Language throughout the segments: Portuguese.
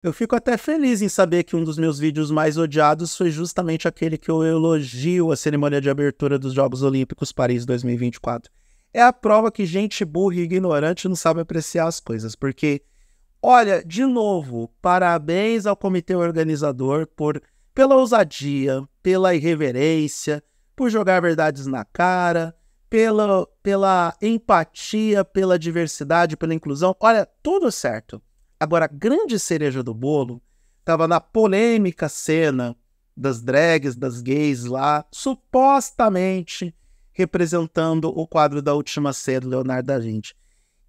Eu fico até feliz em saber que um dos meus vídeos mais odiados foi justamente aquele que eu elogio a cerimônia de abertura dos Jogos Olímpicos Paris 2024. É a prova que gente burra e ignorante não sabe apreciar as coisas, porque, olha, de novo, parabéns ao comitê organizador pela ousadia, pela irreverência, por jogar verdades na cara, pela empatia, pela diversidade, pela inclusão. Olha, tudo certo. Agora, a grande cereja do bolo estava na polêmica cena das drags, das gays lá, supostamente representando o quadro da Última Ceia do Leonardo da Vinci.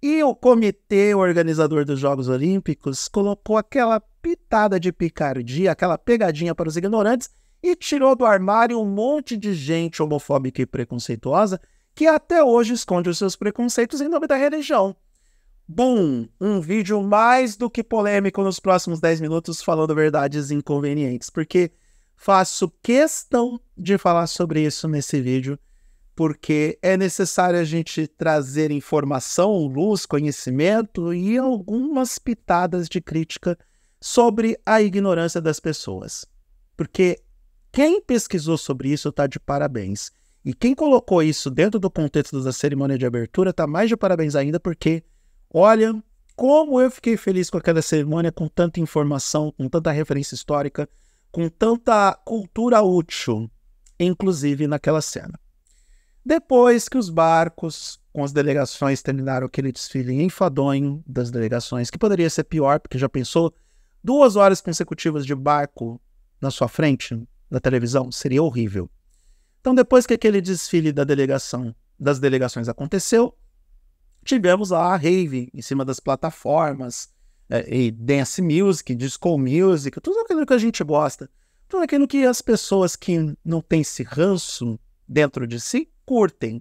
E o comitê organizador dos Jogos Olímpicos colocou aquela pitada de picardia, aquela pegadinha para os ignorantes e tirou do armário um monte de gente homofóbica e preconceituosa que até hoje esconde os seus preconceitos em nome da religião. Bum! Um vídeo mais do que polêmico nos próximos 10 minutos falando verdades inconvenientes, porque faço questão de falar sobre isso nesse vídeo, porque é necessário a gente trazer informação, luz, conhecimento e algumas pitadas de crítica sobre a ignorância das pessoas. Porque quem pesquisou sobre isso está de parabéns. E quem colocou isso dentro do contexto da cerimônia de abertura está mais de parabéns ainda, porque, olha, como eu fiquei feliz com aquela cerimônia, com tanta informação, com tanta referência histórica, com tanta cultura útil, inclusive naquela cena. Depois que os barcos com as delegações terminaram aquele desfile enfadonho das delegações, que poderia ser pior, porque já pensou 2 horas consecutivas de barco na sua frente, na televisão, seria horrível. Então, depois que aquele desfile das delegações aconteceu, tivemos lá a rave em cima das plataformas, e dance music, disco music, tudo aquilo que a gente gosta, tudo aquilo que as pessoas que não têm esse ranço dentro de si curtem.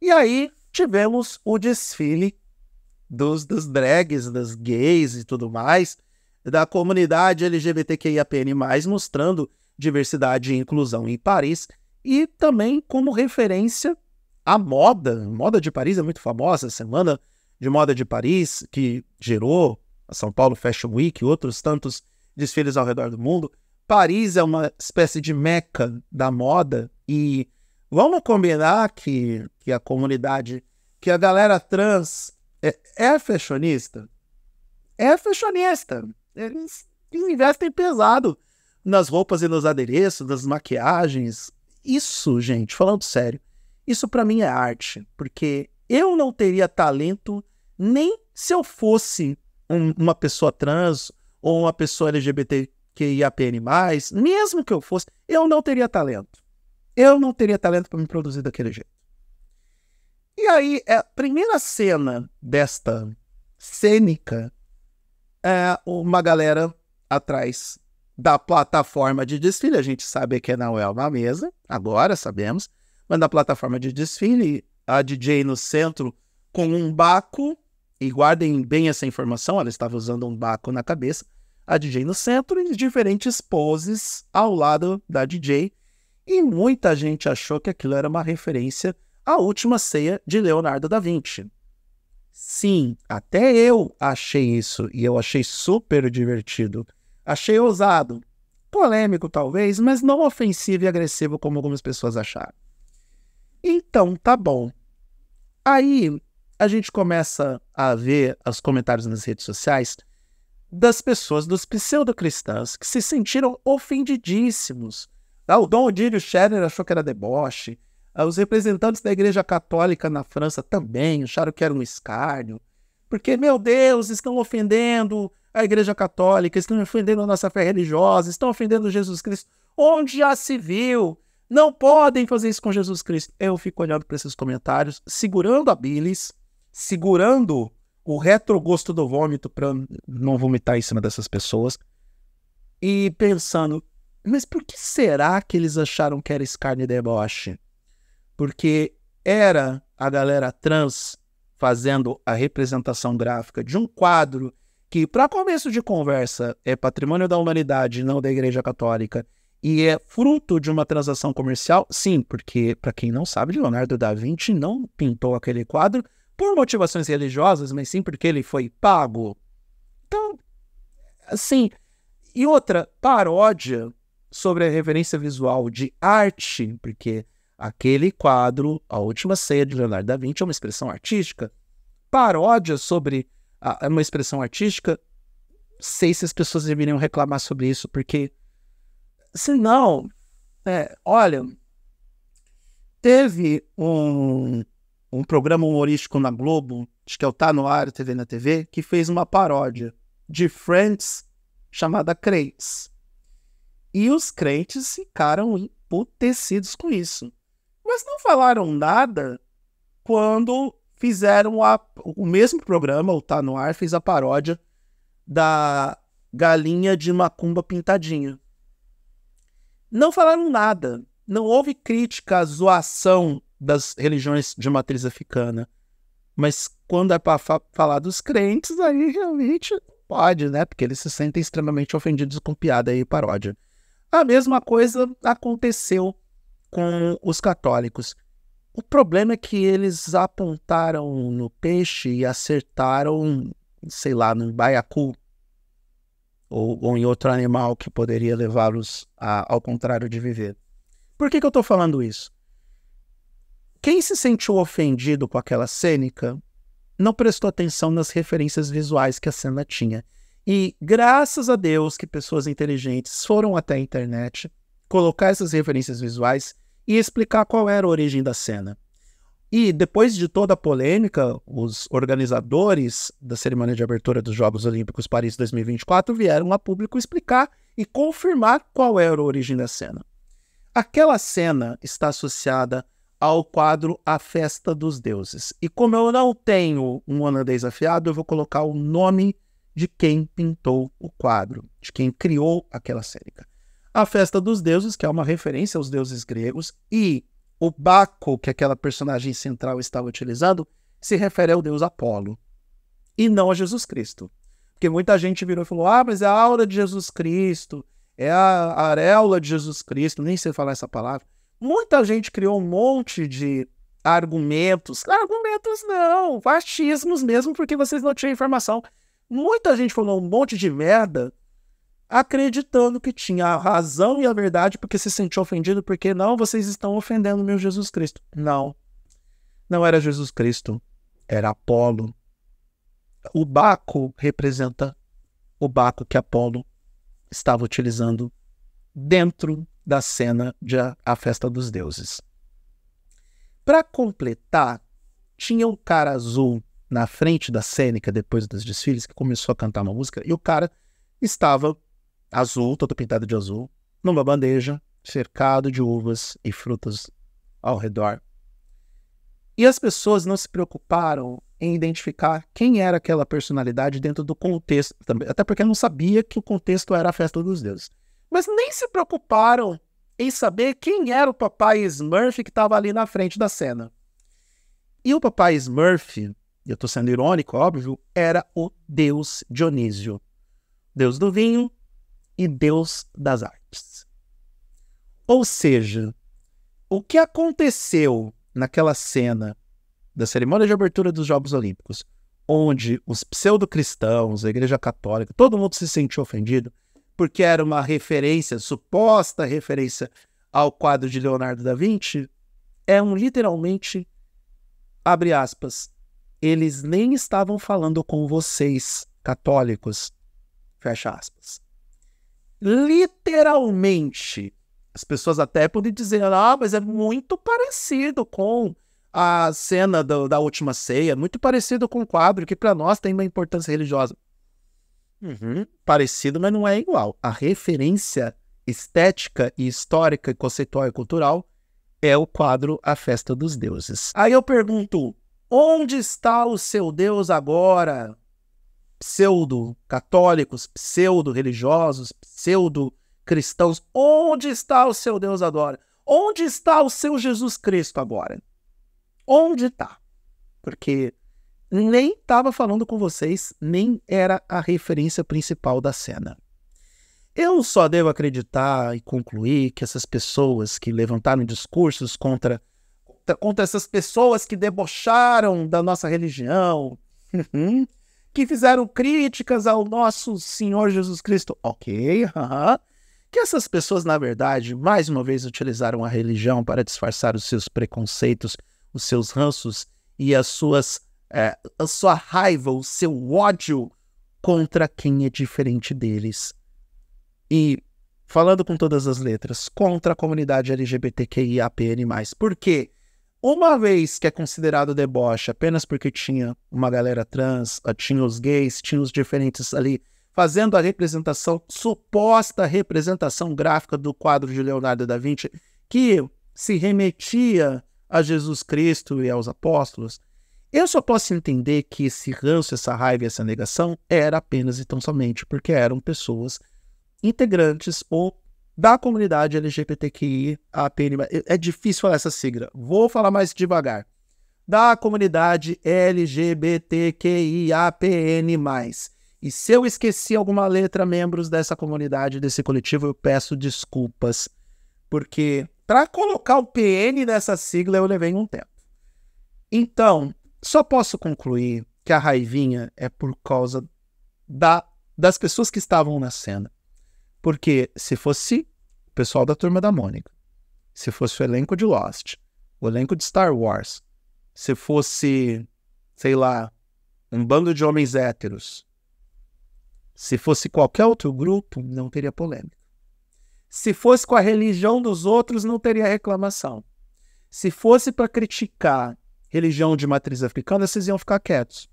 E aí tivemos o desfile das drags, das gays e tudo mais, da comunidade LGBTQIAPN+, mostrando diversidade e inclusão em Paris, e também como referência à moda. A moda de Paris é muito famosa, a Semana de Moda de Paris, que gerou a São Paulo Fashion Week e outros tantos desfiles ao redor do mundo. Paris é uma espécie de meca da moda e vamos combinar que a comunidade, que a galera trans é fashionista? É fashionista. Eles investem pesado nas roupas e nos adereços, nas maquiagens. Isso, gente, falando sério, isso pra mim é arte, porque eu não teria talento nem se eu fosse uma pessoa trans ou uma pessoa LGBTQIAPN+, mesmo que eu fosse, eu não teria talento. Eu não teria talento para me produzir daquele jeito. E aí, a primeira cena desta cênica é uma galera atrás da plataforma de desfile. A gente sabe que não é uma mesa, agora sabemos, mas na plataforma de desfile, a DJ no centro com um baco, e guardem bem essa informação, ela estava usando um baco na cabeça, a DJ no centro e diferentes poses ao lado da DJ, e muita gente achou que aquilo era uma referência à Última Ceia de Leonardo da Vinci. Sim, até eu achei isso, e eu achei super divertido. Achei ousado, polêmico talvez, mas não ofensivo e agressivo como algumas pessoas acharam. Então, tá bom. Aí a gente começa a ver os comentários nas redes sociais das pessoas, dos pseudo-cristãos, que se sentiram ofendidíssimos. O Dom Odílio Scherer achou que era deboche. Os representantes da Igreja Católica na França também acharam que era um escárnio. Porque, meu Deus, estão ofendendo a Igreja Católica, estão ofendendo a nossa fé religiosa, estão ofendendo Jesus Cristo. Onde já se viu? Não podem fazer isso com Jesus Cristo. Eu fico olhando para esses comentários, segurando a bilis, segurando o retrogosto do vômito para não vomitar em cima dessas pessoas e pensando, mas por que será que eles acharam que era escárnio e deboche? Porque era a galera trans fazendo a representação gráfica de um quadro que, para começo de conversa, é patrimônio da humanidade, não da Igreja Católica, e é fruto de uma transação comercial. Sim, porque, para quem não sabe, Leonardo da Vinci não pintou aquele quadro por motivações religiosas, mas sim porque ele foi pago. Então, Assim, e outra, paródia sobre a referência visual de arte, porque aquele quadro, A Última Ceia de Leonardo da Vinci, é uma expressão artística. Paródia sobre uma expressão artística, sei se as pessoas deveriam reclamar sobre isso, porque, senão, olha, teve um programa humorístico na Globo, acho que é o Tá No Ar, TV na TV, que fez uma paródia de Friends chamada Crentes. E os crentes ficaram emputecidos com isso. Mas não falaram nada quando fizeram o mesmo programa, o Tá No Ar, fez a paródia da galinha de macumba pintadinha. Não falaram nada. Não houve crítica à zoação das religiões de matriz africana. Mas quando é para falar dos crentes, aí realmente pode, né? Porque eles se sentem extremamente ofendidos com piada e paródia. A mesma coisa aconteceu com os católicos. O problema é que eles apontaram no peixe e acertaram, sei lá, no baiacu ou em outro animal que poderia levá-los ao contrário de viver. Por que eu estou falando isso? Quem se sentiu ofendido com aquela cênica não prestou atenção nas referências visuais que a cena tinha. E graças a Deus que pessoas inteligentes foram até a internet colocar essas referências visuais e explicar qual era a origem da cena. E depois de toda a polêmica, os organizadores da cerimônia de abertura dos Jogos Olímpicos Paris 2024 vieram a público explicar e confirmar qual era a origem da cena. Aquela cena está associada ao quadro A Festa dos Deuses. E como eu não tenho um holandês afiado, eu vou colocar o nome de quem pintou o quadro, de quem criou aquela cênica. A Festa dos Deuses, que é uma referência aos deuses gregos, e o Baco, que aquela personagem central estava utilizando, se refere ao deus Apolo, e não a Jesus Cristo. Porque muita gente virou e falou, mas é a aura de Jesus Cristo, é a areola de Jesus Cristo, nem sei falar essa palavra. Muita gente criou um monte de argumentos não, achismos mesmo, porque vocês não tinham informação. Muita gente falou um monte de merda, acreditando que tinha a razão e a verdade, porque se sentiu ofendido, porque não, vocês estão ofendendo o meu Jesus Cristo. Não, não era Jesus Cristo, era Apolo. O Baco representa o Baco que Apolo estava utilizando dentro da cena de A Festa dos Deuses. Para completar, tinha um cara azul na frente da cênica, depois dos desfiles, que começou a cantar uma música, e o cara estava azul, todo pintado de azul, numa bandeja, cercado de uvas e frutas ao redor. E as pessoas não se preocuparam em identificar quem era aquela personalidade dentro do contexto, até porque não sabia que o contexto era a Festa dos Deuses. Mas nem se preocuparam em saber quem era o papai Smurf que estava ali na frente da cena. E o papai Smurf, eu estou sendo irônico, óbvio, era o deus Dionísio, deus do vinho e deus das artes. Ou seja, o que aconteceu naquela cena da cerimônia de abertura dos Jogos Olímpicos, onde os pseudo-cristãos, a Igreja Católica, todo mundo se sentiu ofendido, porque era uma referência, suposta referência ao quadro de Leonardo da Vinci, literalmente, abre aspas, eles nem estavam falando com vocês, católicos, fecha aspas. Literalmente, as pessoas até podem dizer, mas é muito parecido com a cena da Última Ceia, muito parecido com o quadro, que para nós tem uma importância religiosa. Parecido, mas não é igual. A referência estética e histórica, e conceitual e cultural é o quadro A Festa dos Deuses. Aí eu pergunto, onde está o seu Deus agora? Pseudo-católicos, pseudo-religiosos, pseudo-cristãos, onde está o seu Deus agora? Onde está o seu Jesus Cristo agora? Onde está? Porque nem estava falando com vocês, nem era a referência principal da cena. Eu só devo acreditar e concluir que essas pessoas que levantaram discursos contra essas pessoas que debocharam da nossa religião, que fizeram críticas ao nosso Senhor Jesus Cristo. Ok, que essas pessoas, na verdade, mais uma vez utilizaram a religião para disfarçar os seus preconceitos, os seus ranços e a sua raiva, o seu ódio contra quem é diferente deles. E, falando com todas as letras, contra a comunidade LGBTQIAPN+. Por quê? Uma vez que é considerado deboche apenas porque tinha uma galera trans, tinha os gays, tinha os diferentes ali, fazendo a representação, suposta representação gráfica do quadro de Leonardo da Vinci, que se remetia a Jesus Cristo e aos apóstolos, eu só posso entender que esse ranço, essa raiva e essa negação era apenas e tão somente porque eram pessoas integrantes ou da comunidade LGBTQIAPN+. É difícil falar essa sigla, vou falar mais devagar. Da comunidade LGBTQIAPN+. E se eu esqueci alguma letra, membros dessa comunidade, desse coletivo, eu peço desculpas. Porque para colocar o PN nessa sigla eu levei um tempo. Então, só posso concluir que a raivinha é por causa das pessoas que estavam na cena. Porque se fosse o pessoal da Turma da Mônica, se fosse o elenco de Lost, o elenco de Star Wars, se fosse, sei lá, um bando de homens héteros, se fosse qualquer outro grupo, não teria polêmica. Se fosse com a religião dos outros, não teria reclamação. Se fosse para criticar religião de matriz africana, vocês iam ficar quietos.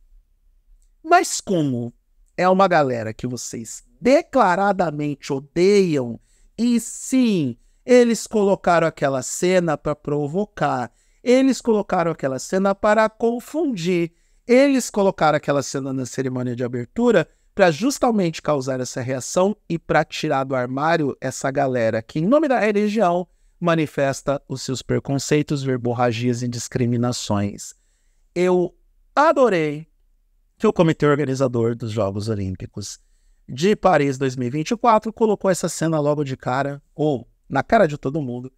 Mas como é uma galera que vocês declaradamente odeiam, e sim, eles colocaram aquela cena para provocar, eles colocaram aquela cena para confundir, eles colocaram aquela cena na cerimônia de abertura para justamente causar essa reação e para tirar do armário essa galera que, em nome da religião, manifesta os seus preconceitos, verborragias e discriminações. Eu adorei que o comitê organizador dos Jogos Olímpicos de Paris 2024 colocou essa cena logo de cara, ou na cara de todo mundo,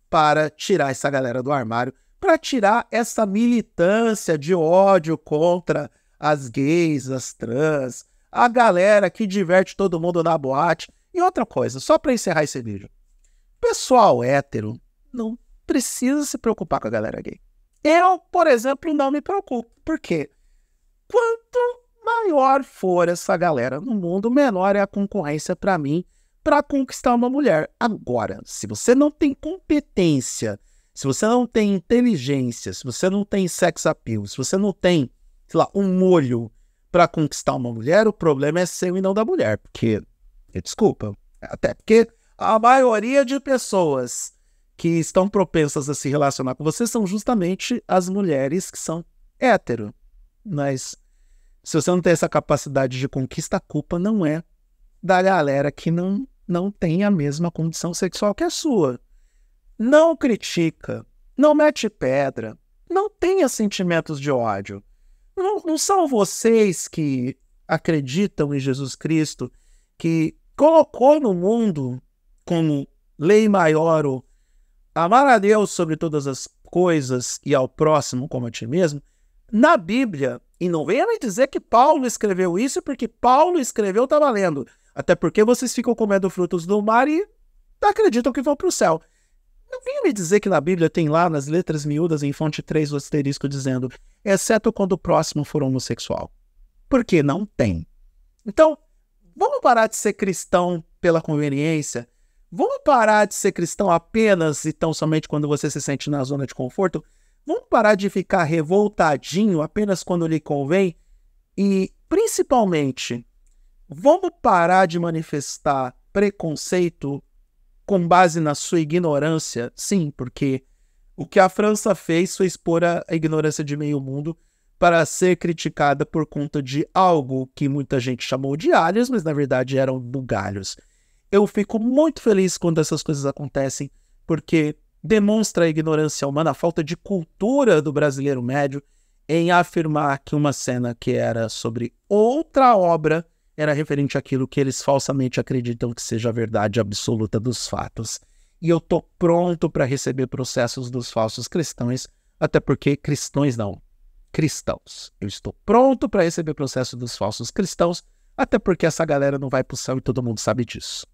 para tirar essa galera do armário, para tirar essa militância de ódio contra as gays, as trans, a galera que diverte todo mundo na boate. E outra coisa, só para encerrar esse vídeo. Pessoal hétero não precisa se preocupar com a galera gay. Eu, por exemplo, não me preocupo. Por quê? Quanto maior for essa galera no mundo, menor é a concorrência para mim para conquistar uma mulher. Agora, se você não tem competência, se você não tem inteligência, se você não tem sex appeal, se você não tem, sei lá, um molho para conquistar uma mulher, o problema é seu e não da mulher. Porque, desculpa, até porque a maioria de pessoas que estão propensas a se relacionar com você são justamente as mulheres que são hétero. Mas se você não tem essa capacidade de conquista, a culpa não é da galera que não tem a mesma condição sexual que a sua. Não critica, não mete pedra, não tenha sentimentos de ódio. Não são vocês que acreditam em Jesus Cristo, que colocou no mundo como lei maior o amar a Deus sobre todas as coisas e ao próximo como a ti mesmo, na Bíblia. E não venha me dizer que Paulo escreveu isso, porque Paulo escreveu, tá valendo. Até porque vocês ficam comendo frutos do mar e acreditam que vão para o céu. Não venha me dizer que na Bíblia tem lá, nas letras miúdas, em fonte 3, o asterisco dizendo, exceto quando o próximo for homossexual. Porque não tem. Então, vamos parar de ser cristão pela conveniência? Vamos parar de ser cristão apenas e tão somente quando você se sente na zona de conforto? Vamos parar de ficar revoltadinho apenas quando lhe convém? E, principalmente, vamos parar de manifestar preconceito com base na sua ignorância? Sim, porque o que a França fez foi expor a ignorância de meio mundo para ser criticada por conta de algo que muita gente chamou de alhos, mas na verdade eram bugalhos. Eu fico muito feliz quando essas coisas acontecem, porque demonstra a ignorância humana, a falta de cultura do brasileiro médio em afirmar que uma cena que era sobre outra obra era referente àquilo que eles falsamente acreditam que seja a verdade absoluta dos fatos. E eu tô pronto para receber processos dos falsos cristãos, até porque cristãos não. cristãos. Eu estou pronto para receber o processo dos falsos cristãos, até porque essa galera não vai pro céu e todo mundo sabe disso.